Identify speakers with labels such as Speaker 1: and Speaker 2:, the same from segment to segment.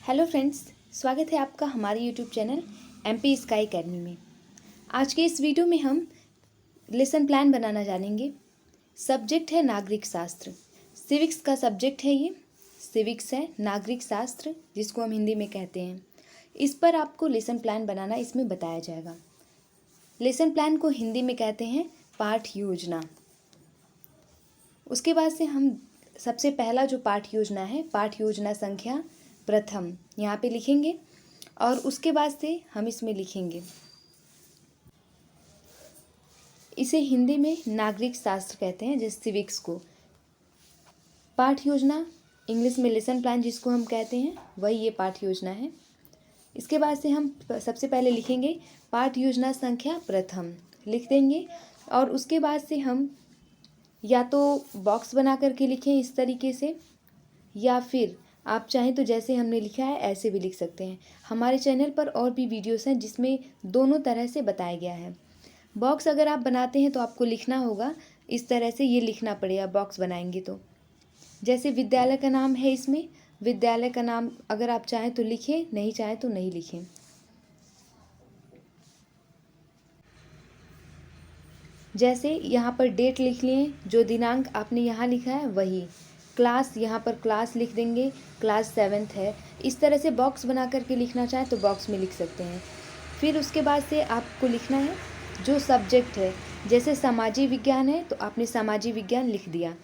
Speaker 1: Hello friends, स्वागत है आपका हमारे YouTube channel MP sky academy में। आज के इस वीडियो में हम लेसन प्लान बनाना जानेंगे। सब्जेक्ट है नागरिक शास्त्र, सिविक्स का सब्जेक्ट है ये। सिविक्स है नागरिक शास्त्र जिसको हम हिंदी में कहते हैं। इस पर आपको लेसन प्लान बनाना इसमें बताया जाएगा। लेसन प्लान को हिंदी में कहते हैं पाठ योजना। उसके बाद से हम सबसे पहला जो पाठ योजना है, पाठ योजना संख्या प्रथम यहाँ पे लिखेंगे और उसके बाद से हम इसमें लिखेंगे, इसे हिंदी में नागरिक शास्त्र कहते हैं, जैसे सिविक्स को। पाठ योजना इंग्लिश में लेसन प्लान जिसको हम कहते हैं, वही ये पाठ योजना है। इसके बाद से हम सबसे पहले लिखेंगे पाठ योजना संख्या प्रथम, लिख देंगे। और उसके बाद से हम या तो बॉक्स बना करके लिखें इस तरीके से, या फिर आप चाहें तो जैसे हमने लिखा है ऐसे भी लिख सकते हैं। हमारे चैनल पर और भी वीडियोस हैं जिसमें दोनों तरह से बताया गया है। बॉक्स अगर आप बनाते हैं तो आपको लिखना होगा इस तरह से, ये लिखना पड़ेगा बॉक्स बनाएंगे तो। जैसे विद्यालय का नाम है, इसमें विद्यालय का नाम अगर आप चाहें तो लिखें, नहीं चाहें तो नहीं लिखें। जैसे यहाँ पर डेट लिख लिए, जो दिनांक आपने यहाँ लिखा है वही। क्लास, यहाँ पर क्लास लिख देंगे, क्लास 7th है। इस तरह से बॉक्स बना करके लिखना चाहें तो बॉक्स में लिख सकते हैं। फिर उसके बाद से आपको लिखना है जो सब्जेक्ट है। जैसे सामाजिक विज्ञान है तो आपने सामाजिक विज्ञान लिख दिया,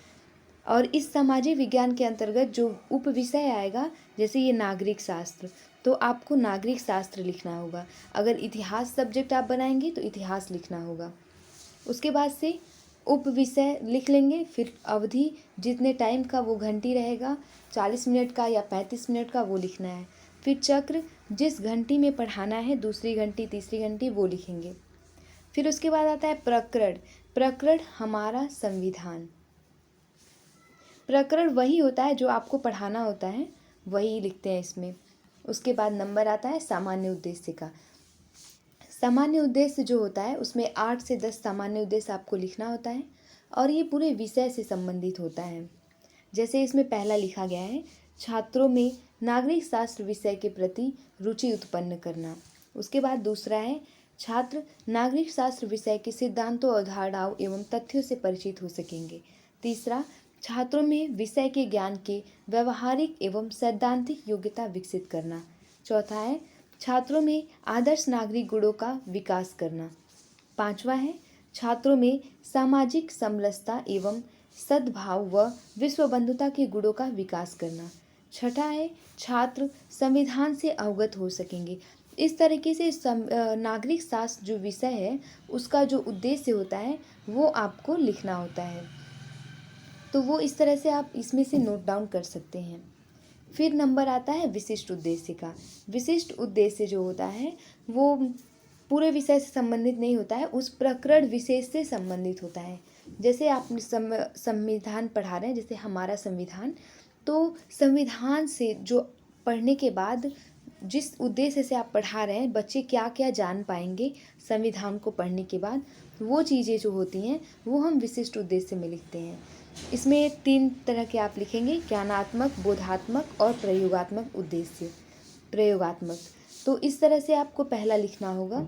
Speaker 1: और इस सामाजिक विज्ञान के अंतर्गत जो उप विषय आएगा, जैसे ये नागरिक शास्त्र, तो आपको नागरिक शास्त्र लिखना होगा। अगर इतिहास सब्जेक्ट आप बनाएंगे तो इतिहास लिखना होगा। उसके बाद से उप विषय लिख लेंगे। फिर अवधि, जितने टाइम का वो घंटी रहेगा, 40 मिनट का या 35 मिनट का, वो लिखना है। फिर चक्र, जिस घंटी में पढ़ाना है, दूसरी घंटी तीसरी घंटी, वो लिखेंगे। फिर उसके बाद आता है प्रकरण। प्रकरण हमारा संविधान। प्रकरण वही होता है जो आपको पढ़ाना होता है, वही लिखते हैं इसमें। उसके बाद नंबर आता है सामान्य उद्देश्य का। सामान्य उद्देश्य जो होता है उसमें 8 से 10 सामान्य उद्देश्य आपको लिखना होता है, और ये पूरे विषय से संबंधित होता है। जैसे इसमें पहला लिखा गया है, छात्रों में नागरिक शास्त्र विषय के प्रति रुचि उत्पन्न करना। उसके बाद दूसरा है, छात्र नागरिक शास्त्र विषय के सिद्धांतों, अवधारणाओं एवं तथ्यों से परिचित हो सकेंगे। तीसरा, छात्रों में विषय के ज्ञान के व्यवहारिक एवं सैद्धांतिक योग्यता विकसित करना। चौथा है, छात्रों में आदर्श नागरिक गुणों का विकास करना। पांचवा है, छात्रों में सामाजिक समरसता एवं सद्भाव व विश्व बंधुता के गुणों का विकास करना। छठा है, छात्र संविधान से अवगत हो सकेंगे। इस तरीके से नागरिक शास्त्र जो विषय है उसका जो उद्देश्य होता है वो आपको लिखना होता है। तो वो इस तरह से आप इसमें से नोट डाउन कर सकते हैं। फिर नंबर आता है विशिष्ट उद्देश्य का। विशिष्ट उद्देश्य जो होता है वो पूरे विषय से संबंधित नहीं होता है, उस प्रकरण विशेष से संबंधित होता है। जैसे आप संविधान पढ़ा रहे हैं, जैसे हमारा संविधान, तो संविधान से जो पढ़ने के बाद जिस उद्देश्य से आप पढ़ा रहे हैं, बच्चे क्या क्या जान पाएंगे संविधान को पढ़ने के बाद, वो चीज़ें जो होती हैं वो हम विशिष्ट उद्देश्य में लिखते हैं। इसमें 3 तरह के आप लिखेंगे, ज्ञानात्मक, बोधात्मक और प्रयोगात्मक उद्देश्य। प्रयोगात्मक, तो इस तरह से आपको पहला लिखना होगा।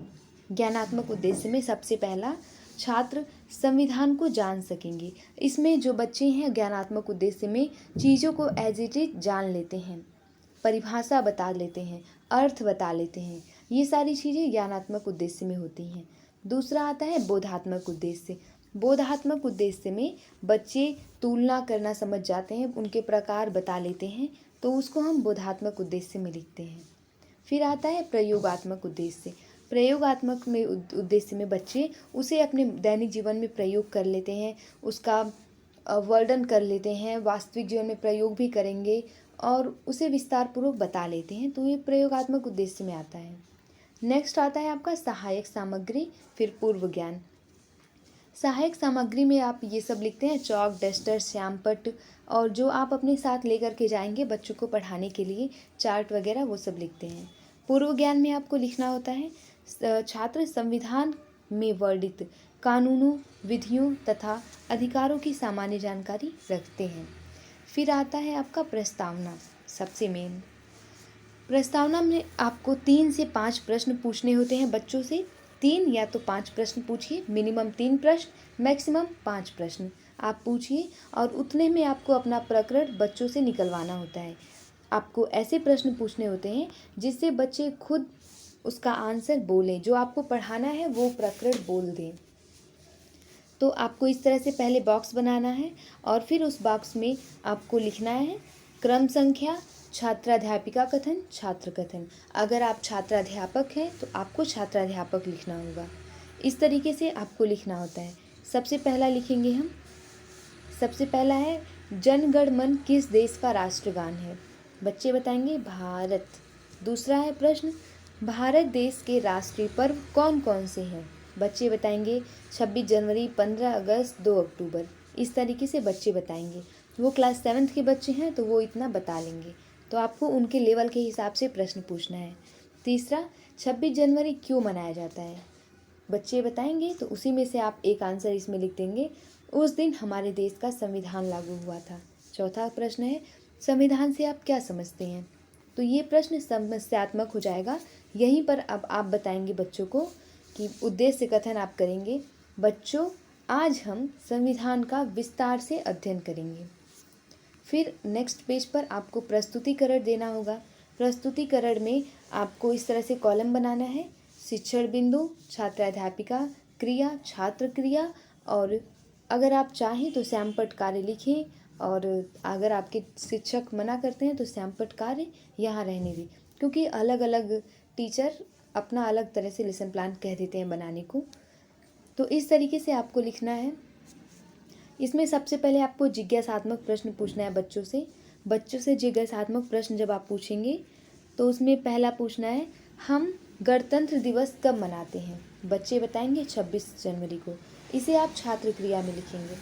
Speaker 1: ज्ञानात्मक उद्देश्य में सबसे पहला, छात्र संविधान को जान सकेंगे। इसमें जो बच्चे हैं ज्ञानात्मक उद्देश्य में चीज़ों को एज इट इज जान लेते हैं, परिभाषा बता लेते हैं, अर्थ बता लेते हैं, ये सारी चीज़ें ज्ञानात्मक उद्देश्य में होती हैं। दूसरा आता है बोधात्मक उद्देश्य। बोधात्मक उद्देश्य में बच्चे तुलना करना समझ जाते हैं, उनके प्रकार बता लेते हैं, तो उसको हम बोधात्मक उद्देश्य में लिखते हैं। फिर आता है प्रयोगात्मक उद्देश्य। प्रयोगात्मक में उद्देश्य में बच्चे उसे अपने दैनिक जीवन में प्रयोग कर लेते हैं, उसका वर्णन कर लेते हैं, वास्तविक जीवन में प्रयोग भी करेंगे और उसे विस्तार पूर्वक बता लेते हैं, तो ये प्रयोगात्मक उद्देश्य में आता है। नेक्स्ट आता है आपका सहायक सामग्री, फिर पूर्व ज्ञान। सहायक सामग्री में आप ये सब लिखते हैं, चौक, डस्टर, श्यामपट्ट, और जो आप अपने साथ लेकर के जाएंगे बच्चों को पढ़ाने के लिए, चार्ट वगैरह, वो सब लिखते हैं। पूर्व ज्ञान में आपको लिखना होता है, छात्र संविधान में वर्णित कानूनों, विधियों तथा अधिकारों की सामान्य जानकारी रखते हैं। फिर आता है आपका प्रस्तावना, सबसे मेन। प्रस्तावना में आपको 3 से 5 प्रश्न पूछने होते हैं बच्चों से। 3 या तो 5 प्रश्न पूछिए, मिनिमम 3 प्रश्न, मैक्सिमम 5 प्रश्न आप पूछिए और उतने में आपको अपना प्रकरण बच्चों से निकलवाना होता है। आपको ऐसे प्रश्न पूछने होते हैं जिससे बच्चे खुद उसका आंसर बोलें, जो आपको पढ़ाना है वो प्रकरण बोल दें। तो आपको इस तरह से पहले बॉक्स बनाना है और फिर उस बॉक्स में आपको लिखना है क्रम संख्या, छात्राध्यापिका कथन, छात्र कथन। अगर आप छात्राध्यापक हैं तो आपको छात्राध्यापक लिखना होगा। इस तरीके से आपको लिखना होता है। सबसे पहला लिखेंगे हम। सबसे पहला है जन गण मन किस देश का राष्ट्रगान है? बच्चे बताएंगे भारत। दूसरा है प्रश्न भारत देश के राष्ट्रीय पर्व कौन कौन से हैं? बच्चे बताएंगे 26 जनवरी, 15 अगस्त, 2 अक्टूबर। इस तरीके से बच्चे बताएंगे। वो क्लास 7th के बच्चे हैं तो वो इतना बता लेंगे। तो आपको उनके लेवल के हिसाब से प्रश्न पूछना है। तीसरा 26 जनवरी क्यों मनाया जाता है? बच्चे बताएंगे तो उसी में से आप एक आंसर इसमें लिख देंगे, उस दिन हमारे देश का संविधान लागू हुआ था। चौथा प्रश्न है संविधान से आप क्या समझते हैं? तो ये प्रश्न समस्यात्मक हो जाएगा। यहीं पर अब आप बताएंगे बच्चों को कि उद्देश्य कथन आप करेंगे। बच्चों, आज हम संविधान का विस्तार से अध्ययन करेंगे। फिर नेक्स्ट पेज पर आपको प्रस्तुतिकरण देना होगा। प्रस्तुतिकरण में आपको इस तरह से कॉलम बनाना है। शिक्षण बिंदु, छात्राध्यापिका क्रिया, छात्र क्रिया, और अगर आप चाहें तो सैमपट कार्य लिखें, और अगर आपके शिक्षक मना करते हैं तो सैमपट कार्य यहाँ रहने दें, क्योंकि अलग अलग टीचर अपना अलग तरह से लेसन प्लान कह देते हैं बनाने को। तो इस तरीके से आपको लिखना है। इसमें सबसे पहले आपको जिज्ञासात्मक प्रश्न पूछना है बच्चों से। बच्चों से जिज्ञासात्मक प्रश्न जब आप पूछेंगे तो उसमें पहला पूछना है हम गणतंत्र दिवस कब मनाते हैं? बच्चे बताएंगे 26 जनवरी को। इसे आप छात्र क्रिया में लिखेंगे।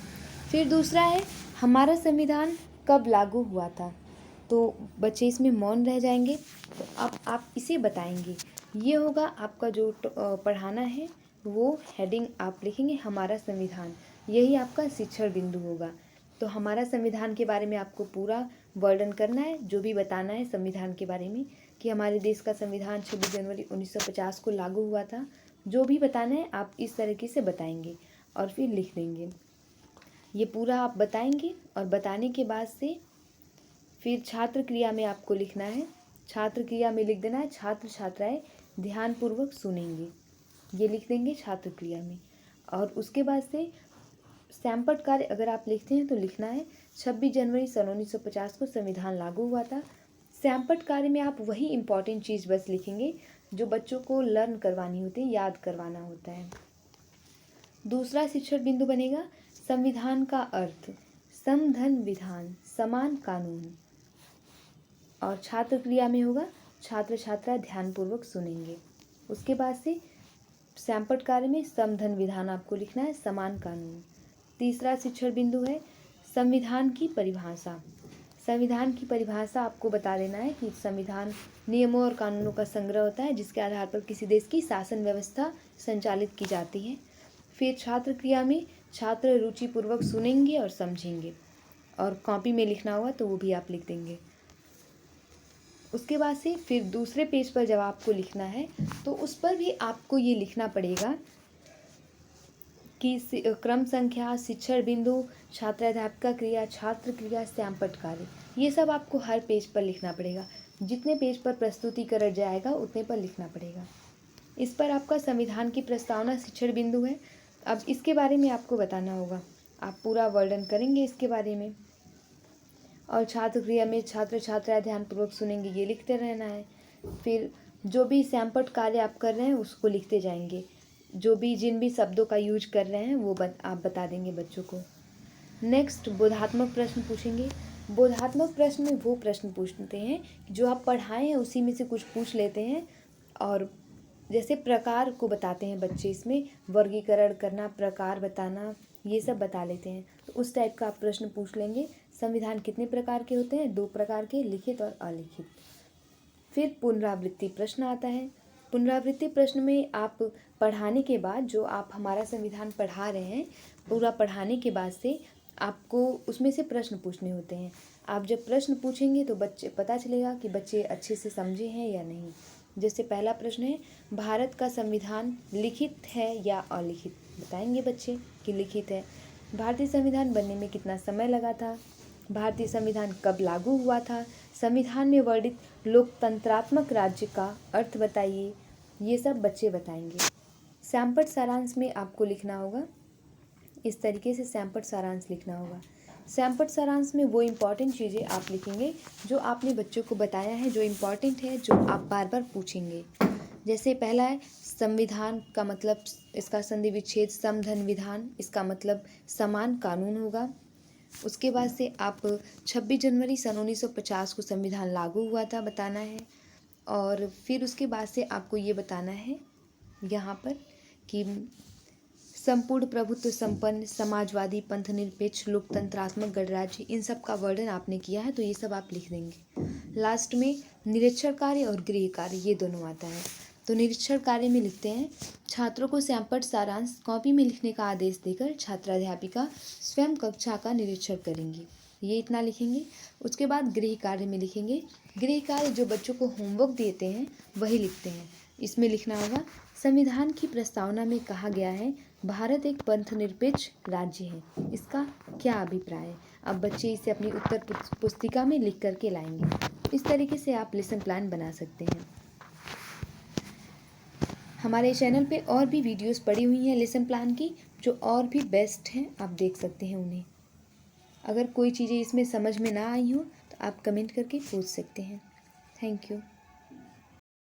Speaker 1: फिर दूसरा है हमारा संविधान कब लागू हुआ था? तो बच्चे इसमें मौन रह जाएंगे। तो अब आप इसे बताएंगे। ये होगा आपका जो पढ़ाना है, वो हेडिंग आप लिखेंगे हमारा संविधान। यही आपका शिक्षण बिंदु होगा। तो हमारा संविधान के बारे में आपको पूरा वर्णन करना है, जो भी बताना है संविधान के बारे में कि हमारे देश का संविधान 26 जनवरी 1950 को लागू हुआ था। जो भी बताना है आप इस तरीके से बताएंगे और फिर लिख देंगे। ये पूरा आप बताएंगे और बताने के बाद से फिर छात्र क्रिया में आपको लिखना है। छात्र क्रिया में लिख देना है छात्र छात्राएं ध्यानपूर्वक सुनेंगे। ये लिख देंगे छात्र क्रिया में। और उसके बाद से सैमपट कार्य अगर आप लिखते हैं तो लिखना है 26 जनवरी सन 1950 को संविधान लागू हुआ था। सैमपट कार्य में आप वही इम्पॉर्टेंट चीज़ बस लिखेंगे जो बच्चों को लर्न करवानी होती है, याद करवाना होता है। दूसरा शिक्षण बिंदु बनेगा संविधान का अर्थ, समधन विधान, समान कानून। और छात्र क्रिया में होगा छात्र छात्रा ध्यानपूर्वक सुनेंगे। उसके बाद से सैमपट कार्य में समधन विधान आपको लिखना है, समान कानून। तीसरा शिक्षण बिंदु है संविधान की परिभाषा। संविधान की परिभाषा आपको बता देना है कि संविधान नियमों और कानूनों का संग्रह होता है जिसके आधार पर किसी देश की शासन व्यवस्था संचालित की जाती है। फिर छात्र क्रिया में छात्र रुचिपूर्वक सुनेंगे और समझेंगे, और कॉपी में लिखना होगा तो वो भी आप लिख देंगे। उसके बाद से फिर दूसरे पेज पर जब आपको लिखना है तो उस पर भी आपको ये लिखना पड़ेगा कि क्रम संख्या, शिक्षण बिंदु, छात्राध्यापिका क्रिया, छात्र क्रिया, सैमपट कार्य, ये सब आपको हर पेज पर लिखना पड़ेगा। जितने पेज पर प्रस्तुतिकरण जाएगा उतने पर लिखना पड़ेगा। इस पर आपका संविधान की प्रस्तावना शिक्षण बिंदु है। अब इसके बारे में आपको बताना होगा, आप पूरा वर्णन करेंगे इसके बारे में। और छात्र क्रिया में छात्र छात्राएं ध्यानपूर्वक सुनेंगे, ये लिखते रहना है। फिर जो भी सैमपट कार्य आप कर रहे हैं उसको लिखते जाएंगे। जो भी जिन भी शब्दों का यूज कर रहे हैं वो आप बता देंगे बच्चों को। नेक्स्ट बोधात्मक प्रश्न पूछेंगे। बोधात्मक प्रश्न में वो प्रश्न पूछते हैं जो आप पढ़ाए हैं उसी में से कुछ पूछ लेते हैं, और जैसे प्रकार को बताते हैं बच्चे, इसमें वर्गीकरण करना, प्रकार बताना, ये सब बता लेते हैं। तो उस टाइप का आप प्रश्न पूछ लेंगे। संविधान कितने प्रकार के होते हैं? 2 प्रकार के, लिखित और अलिखित। फिर पुनरावृत्ति प्रश्न आता है। पुनरावृत्ति प्रश्न में आप पढ़ाने के बाद, जो आप हमारा संविधान पढ़ा रहे हैं, पूरा पढ़ाने के बाद से आपको उसमें से प्रश्न पूछने होते हैं। आप जब प्रश्न पूछेंगे तो बच्चे पता चलेगा कि बच्चे अच्छे से समझे हैं या नहीं। जैसे पहला प्रश्न है, भारत का संविधान लिखित है या अलिखित? बताएंगे बच्चे कि लिखित है। भारतीय संविधान बनने में कितना समय लगा था? भारतीय संविधान कब लागू हुआ था? संविधान में वर्णित लोकतंत्रात्मक राज्य का अर्थ बताइए। ये सब बच्चे बताएंगे। सैंपट सारांश में आपको लिखना होगा, इस तरीके से सैंपट सारांश लिखना होगा। सैंपट सारांश में वो इम्पॉर्टेंट चीज़ें आप लिखेंगे जो आपने बच्चों को बताया है, जो इम्पॉर्टेंट है, जो आप बार बार पूछेंगे। जैसे पहला है संविधान का मतलब, इसका संधि विच्छेद समधन विधान, इसका मतलब समान कानून होगा। उसके बाद से आप 26 जनवरी सन 1950 को संविधान लागू हुआ था बताना है। और फिर उसके बाद से आपको ये बताना है यहाँ पर कि संपूर्ण प्रभुत्व संपन्न समाजवादी पंथनिरपेक्ष लोकतंत्रात्मक गणराज्य, इन सब का वर्णन आपने किया है, तो ये सब आप लिख देंगे। लास्ट में निरीक्षण कार्य और गृह कार्य, ये दोनों आता है। तो निरीक्षण कार्य में लिखते हैं, छात्रों को सैंपट सारांश कॉपी में लिखने का आदेश देकर छात्राध्यापिका स्वयं कक्षा का निरीक्षण करेंगी। ये इतना लिखेंगे। उसके बाद गृह कार्य में लिखेंगे, गृह कार्य जो बच्चों को होमवर्क देते हैं वही लिखते हैं। इसमें लिखना होगा, संविधान की प्रस्तावना में कहा गया है भारत एक पंथनिरपेक्ष राज्य है, इसका क्या अभिप्राय है? अब बच्चे इसे अपनी उत्तर पुस्तिका में लिख करके लाएंगे। इस तरीके से आप लेसन प्लान बना सकते हैं। हमारे चैनल पे और भी वीडियोस पड़ी हुई हैं लेसन प्लान की, जो और भी बेस्ट हैं, आप देख सकते हैं उन्हें। अगर कोई चीज़ें इसमें समझ में ना आई हो तो आप कमेंट करके पूछ सकते हैं। Thank you.